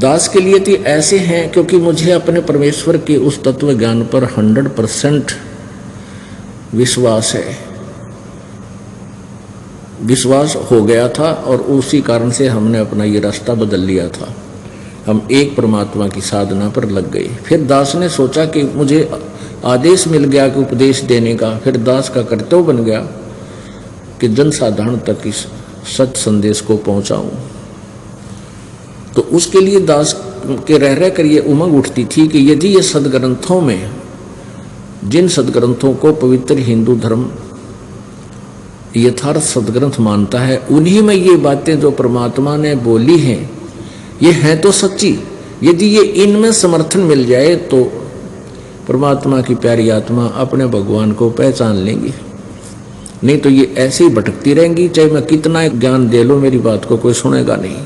दास के लिए तो ऐसे हैं क्योंकि मुझे अपने परमेश्वर के उस तत्व ज्ञान पर 100% विश्वास है, विश्वास हो गया था और उसी कारण से हमने अपना ये रास्ता बदल लिया था। हम एक परमात्मा की साधना पर लग गए। फिर दास ने सोचा कि मुझे आदेश मिल गया कि उपदेश देने का, फिर दास का कर्तव्य बन गया कि जनसाधारण तक इस सत्य संदेश को पहुंचाऊं। तो उसके लिए दास के रह कर ये उमंग उठती थी कि यदि ये सदग्रंथों में, जिन सदग्रंथों को पवित्र हिंदू धर्म यथार्थ सदग्रंथ मानता है, उन्हीं में ये बातें जो परमात्मा ने बोली हैं ये हैं तो सच्ची। यदि ये इनमें समर्थन मिल जाए तो परमात्मा की प्यारी आत्मा अपने भगवान को पहचान लेंगी, नहीं तो ये ऐसे ही भटकती रहेंगी। चाहे मैं कितना ज्ञान दे लूं, मेरी बात को कोई सुनेगा नहीं।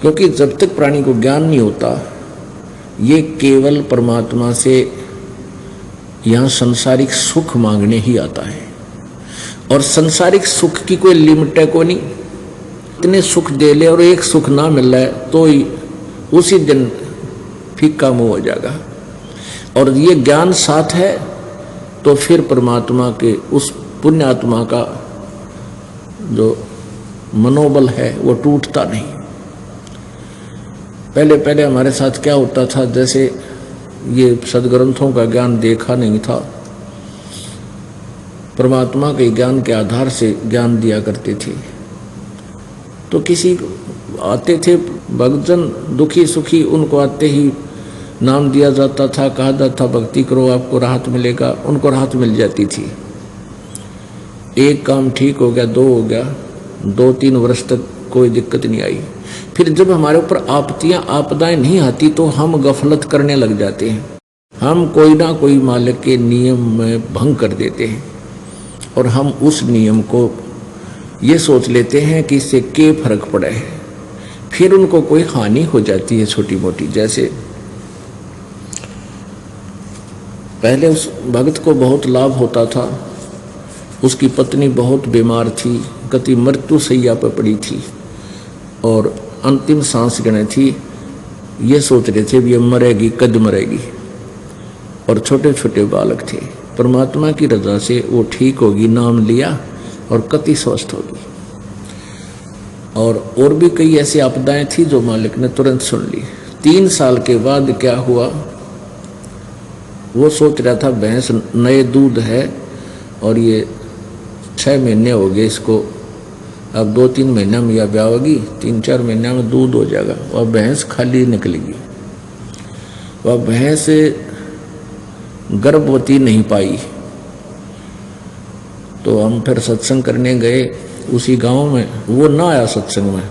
क्योंकि जब तक प्राणी को ज्ञान नहीं होता, ये केवल परमात्मा से यहां सांसारिक सुख मांगने ही आता है। और सांसारिक सुख की कोई लिमिट है को नहीं। इतने सुख दे ले और एक सुख ना मिल रहा है तो ही उसी दिन फीका मुंह हो जाएगा। और ये ज्ञान साथ है तो फिर परमात्मा के उस पुण्य आत्मा का जो मनोबल है वो टूटता नहीं। पहले पहले हमारे साथ क्या होता था, जैसे ये सदग्रंथों का ज्ञान देखा नहीं था, परमात्मा के ज्ञान के आधार से ज्ञान दिया करते थे। तो किसी आते थे भक्तजन दुखी सुखी, उनको आते ही नाम दिया जाता था, कहा जाता था भक्ति करो आपको राहत मिलेगा। उनको राहत मिल जाती थी। एक काम ठीक हो गया, 2 हो गया, 2-3 वर्ष तक कोई दिक्कत नहीं आई। फिर जब हमारे ऊपर आपदाएं नहीं आती तो हम गफलत करने लग जाते हैं। हम कोई ना कोई मालिक के नियम में भंग कर देते हैं और हम उस नियम को ये सोच लेते हैं कि इससे क्या फर्क पड़ा है। फिर उनको कोई हानि हो जाती है छोटी मोटी। जैसे पहले उस भक्त को बहुत लाभ होता था, उसकी पत्नी बहुत बीमार थी, कति मृत्यु शैया पर पड़ी थी और अंतिम सांस गिने थी। ये सोच रहे थे भी ये मरेगी, कद मरेगी, और छोटे छोटे बालक थे। परमात्मा की रजा से वो ठीक होगी, नाम लिया और कति स्वस्थ होगी। और भी कई ऐसी आपदाएं थी जो मालिक ने तुरंत सुन ली। 3 साल के बाद क्या हुआ, वो सोच रहा था भैंस नए दूध है और ये 6 महीने हो गए इसको, अब 2-3 महीना में या ब्याह होगी, 3-4 महीना में दूध हो जाएगा। वह भैंस खाली निकलेगी। वह भैंस गर्भवती नहीं पाई। तो हम फिर सत्संग करने गए उसी गांव में। वो ना आया सत्संग में।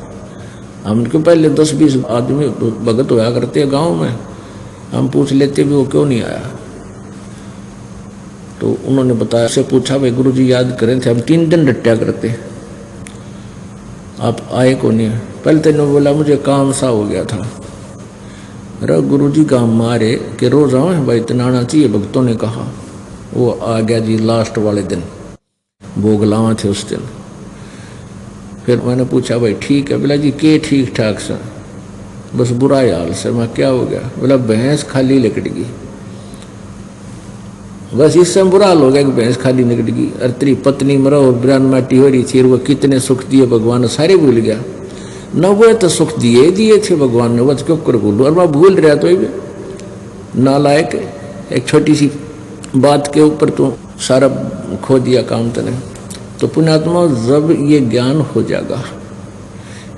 हमको पहले 10-20 आदमी भगत होया करते गांव में, हम पूछ लेते भी वो क्यों नहीं आया। तो उन्होंने बताया, से पूछा भाई गुरुजी याद करें थे, हम 3 दिन रट्टा करते, आप आए को नहीं। पहले तेने बोला मुझे काम सा हो गया था। अरे गुरुजी काम मारे कि रोज आओ भाई, इतना आना चाहिए, भक्तों ने कहा। वो आ गया जी लास्ट वाले दिन, भोग लावा थे उस दिन। फिर मैंने पूछा भाई ठीक है? बोला जी के ठीक ठाक सा, बस बुरा हाल से। मैं क्या हो गया? बोला भैंस खाली निकट गई। बस इससे बुरा हाल हो गया कि भैंस खाली निकट गई। और तेरी पत्नी मरो और बिरान माटी हो रही थी, वो कितने सुख दिए भगवान ने, सारे भूल गया। न वो तो सुख दिए थे भगवान ने, वो क्यों कर भूलू। और मैं भूल रहा तो नालायक, एक छोटी सी बात के ऊपर तो सारा खो दिया काम तने। तो पुण्यात्मा जब ये ज्ञान हो जाएगा,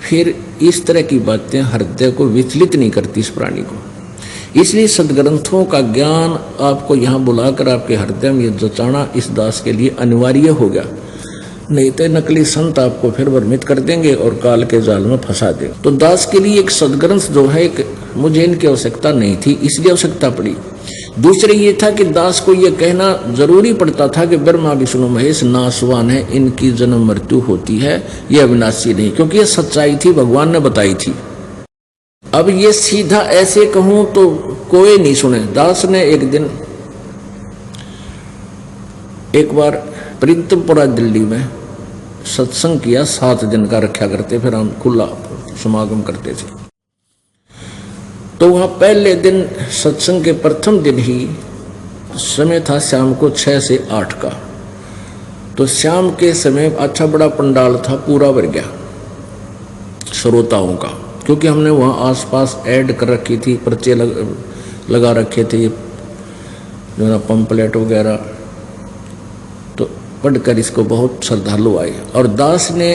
फिर इस तरह की बातें हृदय को विचलित नहीं करती इस प्राणी को। इसलिए सदग्रंथों का ज्ञान आपको यहाँ बुलाकर आपके हृदय में ये जचाना इस दास के लिए अनिवार्य हो गया। नहीं तो नकली संत आपको फिर भ्रमित कर देंगे और काल के जाल में फंसा देंगे। तो दास के लिए एक सदग्रंथ जो है, मुझे इनकी आवश्यकता नहीं थी, इसलिए आवश्यकता पड़ी। दूसरे ये था कि दास को ये कहना जरूरी पड़ता था कि ब्रह्मा विष्णु महेश नासवान है, इनकी जन्म मृत्यु होती है, ये अविनाशी नहीं, क्योंकि ये सच्चाई थी, भगवान ने बताई थी। अब ये सीधा ऐसे कहूं तो कोई नहीं सुने। दास ने एक दिन एक बार प्रीतमपुरा दिल्ली में सत्संग किया, 7 दिन का रखा करते, फिर हम खुला समागम करते थे। तो वहाँ पहले दिन सत्संग के प्रथम दिन ही समय था शाम को 6 से 8 का। तो शाम के समय अच्छा बड़ा पंडाल था, पूरा भर गया श्रोताओं का, क्योंकि हमने वहाँ आसपास ऐड कर रखी थी, पर्चे लगा रखे थे जो ना पंपलेट वगैरह। तो पढ़कर इसको बहुत श्रद्धालु आए। और दास ने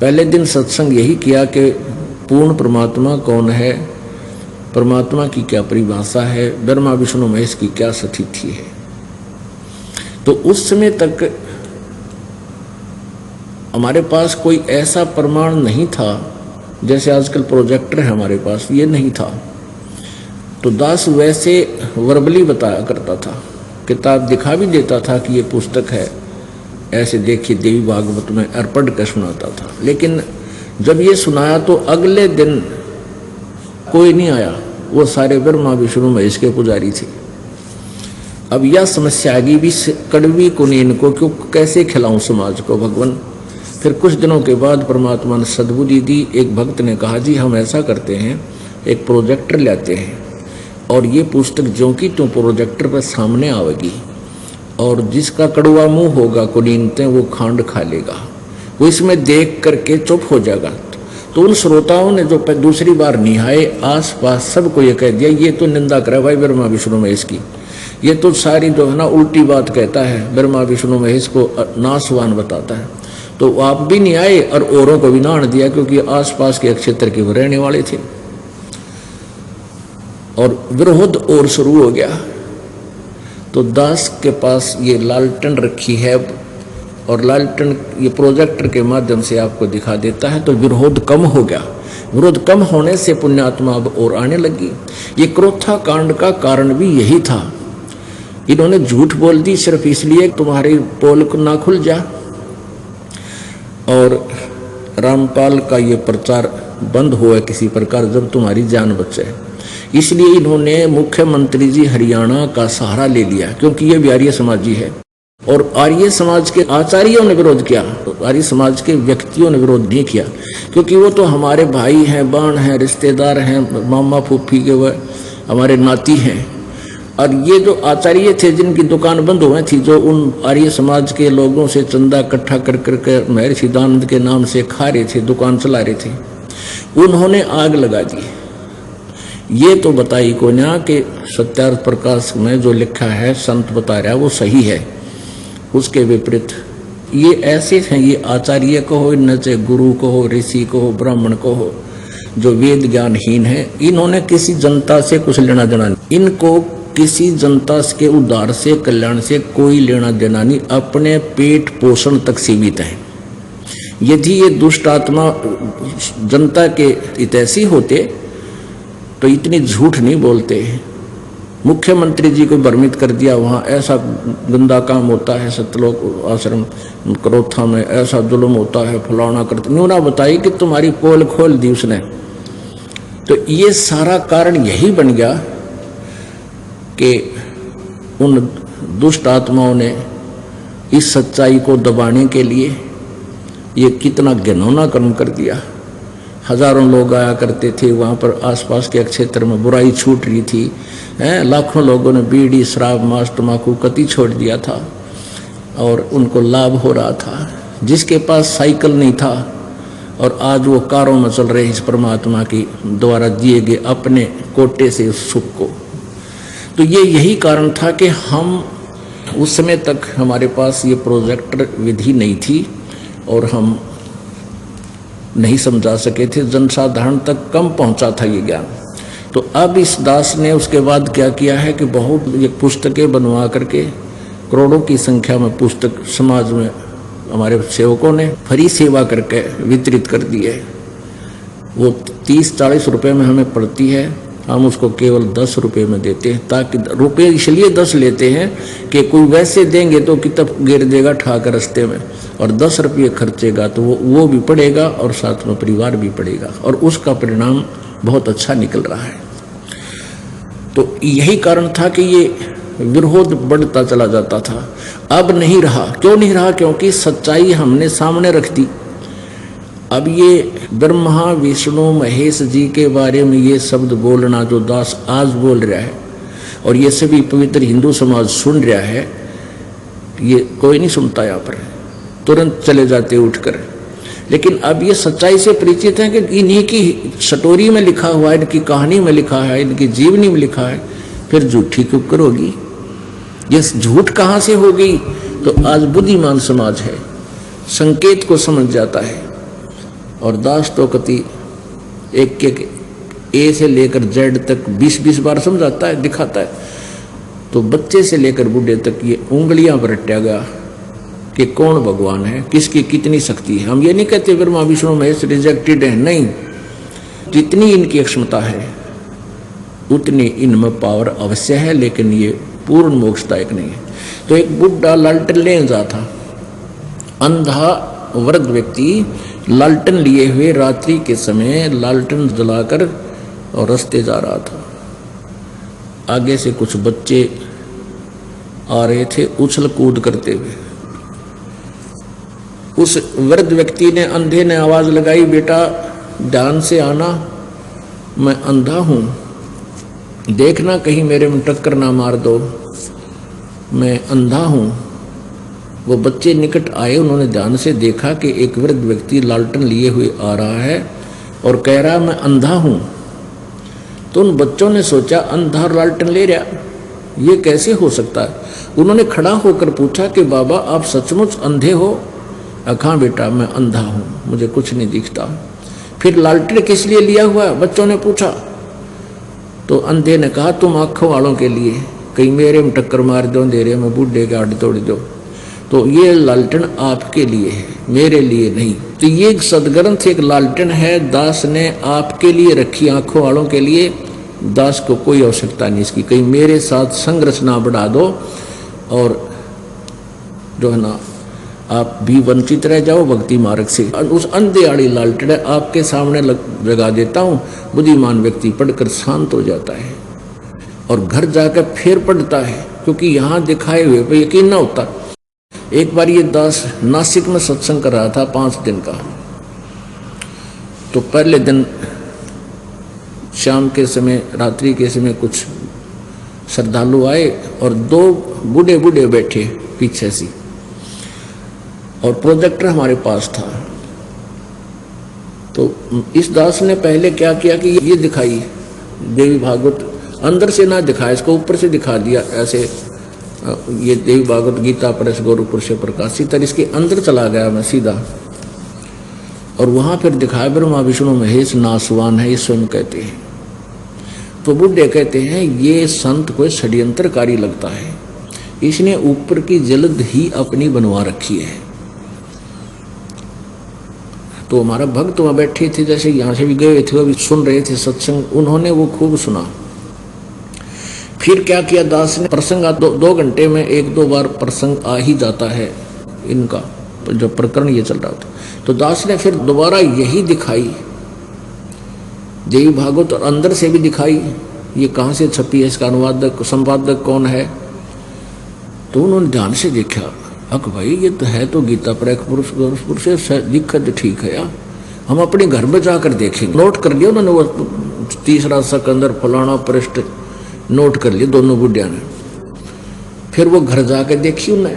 पहले दिन सत्संग यही किया कि पूर्ण परमात्मा कौन है, परमात्मा की क्या परिभाषा है, ब्रह्मा विष्णु महेश की क्या स्थिति है। तो उस समय तक हमारे पास कोई ऐसा प्रमाण नहीं था, जैसे आजकल प्रोजेक्टर है हमारे पास, ये नहीं था। तो दास वैसे वर्बली बताया करता था, किताब दिखा भी देता था कि ये पुस्तक है, ऐसे देखिए देवी भागवत में, और पढ़ कर सुनाता था। लेकिन जब ये सुनाया तो अगले दिन कोई नहीं आया, वो सारे ब्रह्मा विष्णु महेश के पुजारी थे। अब यह समस्या आ गई भी कड़वी कुनीन को क्यों कैसे खिलाऊं समाज को भगवान। फिर कुछ दिनों के बाद परमात्मा ने सद्बुद्धि दी। एक भक्त ने कहा जी हम ऐसा करते हैं, एक प्रोजेक्टर लाते हैं और ये पुस्तक ज्यों की त्यों प्रोजेक्टर पर सामने आवेगी, और जिसका कड़वा मुंह होगा कुनीनते वो खांड खा लेगा, वो इसमें देख करके चुप हो जाएगा। तो उन श्रोताओं ने जो दूसरी बार निहाए, आस पास सबको ये कह दिया ये तो निंदा करे भाई ब्रह्मा विष्णु महेश की, ये तो सारी जो है ना उल्टी बात कहता है, ब्रह्मा विष्णु महेश को नासवान बताता है। तो आप भी नहीं आए और औरों को भी ना आने दिया, क्योंकि आसपास के क्षेत्र के वो रहने वाले थे। और विरोध और शुरू हो गया। तो दास के पास ये लालटेन रखी है और लालटेन ये प्रोजेक्टर के माध्यम से आपको दिखा देता है, तो विरोध कम हो गया। विरोध कम होने से पुण्यात्मा अब और आने लगी। ये क्रोथा कांड का कारण भी यही था। इन्होंने झूठ बोल दी सिर्फ इसलिए तुम्हारी पोल को ना खुल जा, और रामपाल का ये प्रचार बंद हुआ किसी प्रकार जब तुम्हारी जान बचे। इसलिए इन्होंने मुख्यमंत्री जी हरियाणा का सहारा ले लिया, क्योंकि ये भी आर्य समाजी है। और आर्य समाज के आचार्यों ने विरोध किया, आर्य समाज के व्यक्तियों ने विरोध नहीं किया, क्योंकि वो तो हमारे भाई हैं, बाण हैं, रिश्तेदार हैं, मामा फूफी के वह हमारे नाती हैं। और ये जो आचार्य थे जिनकी दुकान बंद हुई थी, जो उन आर्य समाज के लोगों से चंदा इकट्ठा कर करके महर्षि दयानंद के नाम से खा रहे थे, दुकान चला रहे थे, उन्होंने आग लगा दी। ये तो बताई को ना कि सत्यार्थ प्रकाश में जो लिखा है संत बता रहा है वो सही है, उसके विपरीत ये ऐसे हैं, ये आचार्य को हो, न चाहे गुरु को हो, ऋषि को हो, ब्राह्मण को हो, जो वेद ज्ञानहीन है, इन्होंने किसी जनता से कुछ लेना देना नहीं। इनको किसी जनता के उद्धार से, कल्याण से कोई लेना देना नहीं, अपने पेट पोषण तक सीमित है। यदि ये दुष्ट आत्मा जनता के हितैषी होते तो इतनी झूठ नहीं बोलते। मुख्यमंत्री जी को भ्रमित कर दिया, वहाँ ऐसा गंदा काम होता है, सतलोक आश्रम क्रोथा में ऐसा जुल्म होता है, फलाना करते, न्यू ना बताई कि तुम्हारी पोल खोल दी उसने। तो ये सारा कारण यही बन गया कि उन दुष्ट आत्माओं ने इस सच्चाई को दबाने के लिए ये कितना घिनौना कर्म कर दिया। हजारों लोग आया करते थे वहाँ पर, आसपास के क्षेत्र में बुराई छूट रही थी, लाखों लोगों ने बीड़ी, शराब, मांस, तम्बाकू कति छोड़ दिया था और उनको लाभ हो रहा था। जिसके पास साइकिल नहीं था और आज वो कारों में चल रहे इस परमात्मा की द्वारा दिए गए अपने कोटे से सुख को। तो ये यही कारण था कि हम उस समय तक हमारे पास ये प्रोजेक्टर विधि नहीं थी और हम नहीं समझा सके थे, जनसाधारण तक कम पहुंचा था ये ज्ञान। तो अब इस दास ने उसके बाद क्या किया है कि बहुत ये पुस्तकें बनवा करके करोड़ों की संख्या में पुस्तक समाज में हमारे सेवकों ने फ्री सेवा करके वितरित कर दी है। वो 30-40 रुपए में हमें पड़ती है, हम उसको केवल 10 रुपए में देते हैं, ताकि रुपए इसलिए 10 लेते हैं कि कोई वैसे देंगे तो किताब गिर देगा ठाकर रास्ते में, और 10 रुपये खर्चेगा तो वो भी पड़ेगा और साथ में परिवार भी पड़ेगा, और उसका परिणाम बहुत अच्छा निकल रहा है। तो यही कारण था कि ये विरोध बढ़ता चला जाता था। अब नहीं रहा। क्यों नहीं रहा? क्योंकि सच्चाई हमने सामने रख दी। अब ये ब्रह्मा विष्णु महेश जी के बारे में ये शब्द बोलना जो दास आज बोल रहा है और ये सभी पवित्र हिंदू समाज सुन रहा है, ये कोई नहीं सुनता यहाँ पर, तुरंत चले जाते उठकर। लेकिन अब ये सच्चाई से परिचित है कि इन्हीं की स्टोरी में लिखा हुआ है, इनकी कहानी में लिखा है, इनकी जीवनी में लिखा है, फिर झूठी क्यों कर होगी? ये झूठ कहाँ से हो गई? तो आज बुद्धिमान समाज है, संकेत को समझ जाता है। और दास तो कति एक एक ए से लेकर जेड तक 20-20 बार समझाता है, दिखाता है। तो बच्चे से लेकर बूढ़े तक ये उंगलियां पर रटा गया कि कौन भगवान है, किसकी कितनी शक्ति है। हम ये नहीं कहते ब्रह्मा विष्णु महेश रिजेक्टेड है, नहीं, जितनी इनकी क्षमता है उतनी इनमें पावर अवश्य है, लेकिन ये पूर्ण मोक्षदायक नहीं है। तो एक बुढ़ा लालटेन ले जा था, अंधा वृद्ध व्यक्ति लालटेन लिए हुए रात्रि के समय लालटेन जलाकर और रास्ते जा रहा था। आगे से कुछ बच्चे आ रहे थे उछल कूद करते हुए। उस वृद्ध व्यक्ति ने, अंधे ने आवाज लगाई, बेटा ध्यान से आना, मैं अंधा हूं, देखना कहीं मेरे में टक्कर ना मार दो, मैं अंधा हूं। वो बच्चे निकट आए, उन्होंने ध्यान से देखा कि एक वृद्ध व्यक्ति लालटेन लिए हुए आ रहा है और कह रहा मैं अंधा हूं। तो उन बच्चों ने सोचा अंधा लालटेन ले रहा, ये कैसे हो सकता है? उन्होंने खड़ा होकर पूछा कि बाबा आप सचमुच अंधे हो? हाँ बेटा मैं अंधा हूं, मुझे कुछ नहीं दिखता। फिर लालटेन किस लिए लिया हुआ? बच्चों ने पूछा। तो अंधे ने कहा तुम आंखों वालों के लिए, कहीं मेरे में टक्कर मार दो अंधेरे में, बूढ़े के आड़ तोड़ दो। तो ये लालटेन आपके लिए है, मेरे लिए नहीं। तो ये एक सदग्रंथ एक लालटेन है, दास ने आपके लिए रखी, आंखों वालों के लिए। दास को कोई आवश्यकता नहीं इसकी, कहीं मेरे साथ संघर्ष ना बढ़ा दो और जो है ना आप भी वंचित रह जाओ भक्ति मार्ग से। उस अंधे आड़ी लालटेन आपके सामने लगा देता हूँ। बुद्धिमान व्यक्ति पढ़कर शांत हो जाता है और घर जाकर फिर पढ़ता है, क्योंकि यहाँ दिखाए हुए पर यकीन ना होता। एक बार ये दास नासिक में सत्संग कर रहा था 5 दिन का। तो पहले दिन शाम के समय, रात्रि के समय कुछ श्रद्धालु आए और 2 बूढ़े बूढ़े बैठे पीछे से, और प्रोजेक्टर हमारे पास था। तो इस दास ने पहले क्या किया कि ये दिखाई देवी भागवत, अंदर से ना दिखाया इसको, ऊपर से दिखा दिया ऐसे, ये देवी भागवत गीता परस गौरपुर से प्रकाशित है, इसके अंदर चला गया मैं सीधा। और वहां फिर दिखाया ब्रह्मा विष्णु महेश नासवान है, ये स्वयं कहते हैं। तो बुढ़े कहते हैं ये संत कोई षड्यंत्रकारी लगता है, इसने ऊपर की जल्द ही अपनी बनवा रखी है। तो हमारा भक्त वहां बैठे थे, जैसे यहाँ से भी गए थे, अभी सुन रहे थे सत्संग, उन्होंने वो खूब सुना। फिर क्या किया दास ने, प्रसंग 2 घंटे में 1-2 बार प्रसंग आ ही जाता है इनका, जो प्रकरण ये चल रहा था। तो दास ने फिर दोबारा यही दिखाई देवी भागवत, और अंदर से भी दिखाई, ये कहाँ से छपी है, इसका अनुवादक संपादक कौन है। तो उन्होंने ध्यान से देखा, अक भाई ये तो है तो गीता पर पुरुष से दिक्कत ठीक है यार, हम अपने घर में जाकर देखेंगे। नोट कर लिया उन्होंने, वो 3रा सिकंदर फलाना पृष्ठ नोट कर लिए दोनों बुढ़िया ने। फिर वो घर जाकर देखी उन्हें।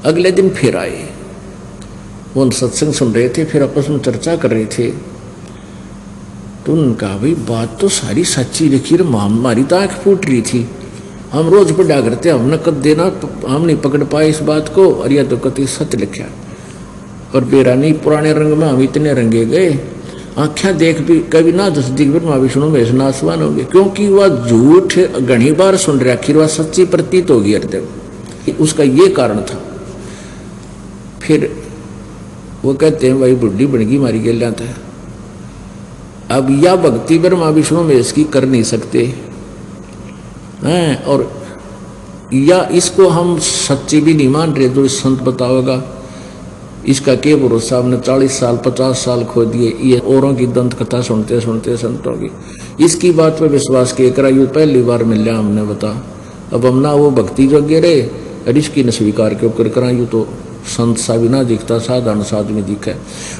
अगले दिन फिर आए, वो सत्संग सुन रहे थे, फिर आपस में चर्चा कर रहे थे। तो उन्होंने कहा भाई बात तो सारी सच्ची लिखी रे, हमारी तो आँख फूट रही थी, हम रोज पढ़ा करते, हमने कद देना, हम नहीं पकड़ पाए इस बात को, और यह तो कति सत्य लिखा। और बेरा नहीं, पुराने रंग में हम इतने रंगे गए, आँखें देख भी कभी ना दसदी ब्रह्मा विष्णु महेश नासवान होंगे, क्योंकि वह झूठ घनी बार सुन रहा, आखिर वह सच्ची प्रतीत होगी हृदय, उसका ये कारण था। फिर वो कहते हैं भाई बुढ़ी बनगी मारी गया था। अब यह भक्ति ब्रह्मा विष्णु महेश की कर नहीं सकते हैं, और या इसको हम सच्ची भी नहीं मान रहे जो इस संत बताओगा, इसका क्या भरोसा। हमने 40 साल 50 साल खो दिए ये औरों की दंत कथा सुनते सुनते संतों की, इसकी बात पर विश्वास किए करा, यू पहली बार मिल लिया हमने बता। अब हम ना वो भक्ति जो गिरे और इसकी न स्वीकार क्यों कर करा, यू तो संत सा भी ना दिखता, साधारण सा आदमी दिखे।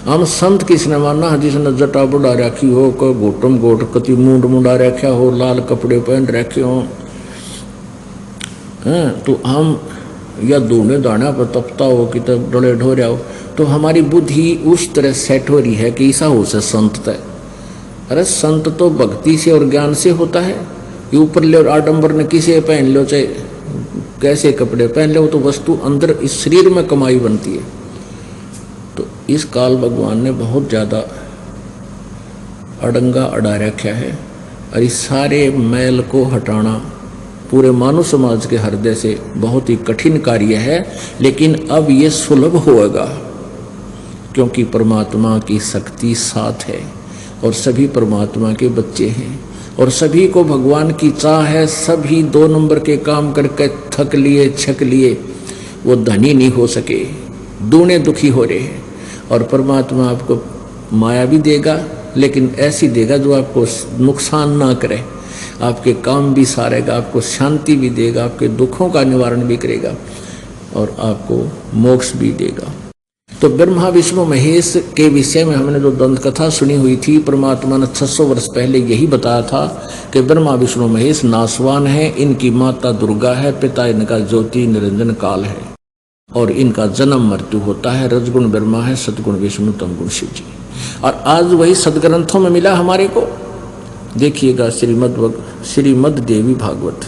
हम संत किसने मानना, जिसने जटा बुढ़ा रखी हो, कोई घोटम घोट कति मुंड मुंडा रखा हो, लाल कपड़े पहन रखे हो, तो हम या दूने दाना पर तपता हो कि तब डोले ढोरिया हो, तो हमारी बुद्धि उस तरह सेट हो रही है कि ऐसा हो से संत तय। अरे संत तो भक्ति से और ज्ञान से होता है। ये ऊपर ले और आडंबर ने किसे पहन लो, चाहे कैसे कपड़े पहन लो, तो वस्तु अंदर इस शरीर में कमाई बनती है। तो इस काल भगवान ने बहुत ज़्यादा अड़ंगा अड़ा रखा है, और इस सारे मैल को हटाना पूरे मानव समाज के हृदय से बहुत ही कठिन कार्य है। लेकिन अब ये सुलभ होगा, क्योंकि परमात्मा की शक्ति साथ है और सभी परमात्मा के बच्चे हैं, और सभी को भगवान की चाह है। सभी 2 नंबर के काम करके थक लिए, छक लिए, वो धनी नहीं हो सके, दूने दुखी हो रहे हैं। और परमात्मा आपको माया भी देगा, लेकिन ऐसी देगा जो आपको नुकसान ना करे, आपके काम भी सारेगा, आपको शांति भी देगा, आपके दुखों का निवारण भी करेगा, और आपको मोक्ष भी देगा। तो ब्रह्मा विष्णु महेश के विषय में हमने जो दंत कथा सुनी हुई थी, परमात्मा ने 600 वर्ष पहले यही बताया था कि ब्रह्मा विष्णु महेश नासवान है, इनकी माता दुर्गा है, पिता इनका ज्योति निरंजन काल है, और इनका जन्म मृत्यु होता है। रजगुण ब्रह्मा है, सतगुण विष्णु, तमगुण शिव जी। और आज वही सदग्रंथों में मिला हमारे को। देखिएगा श्रीमद् देवी भागवत।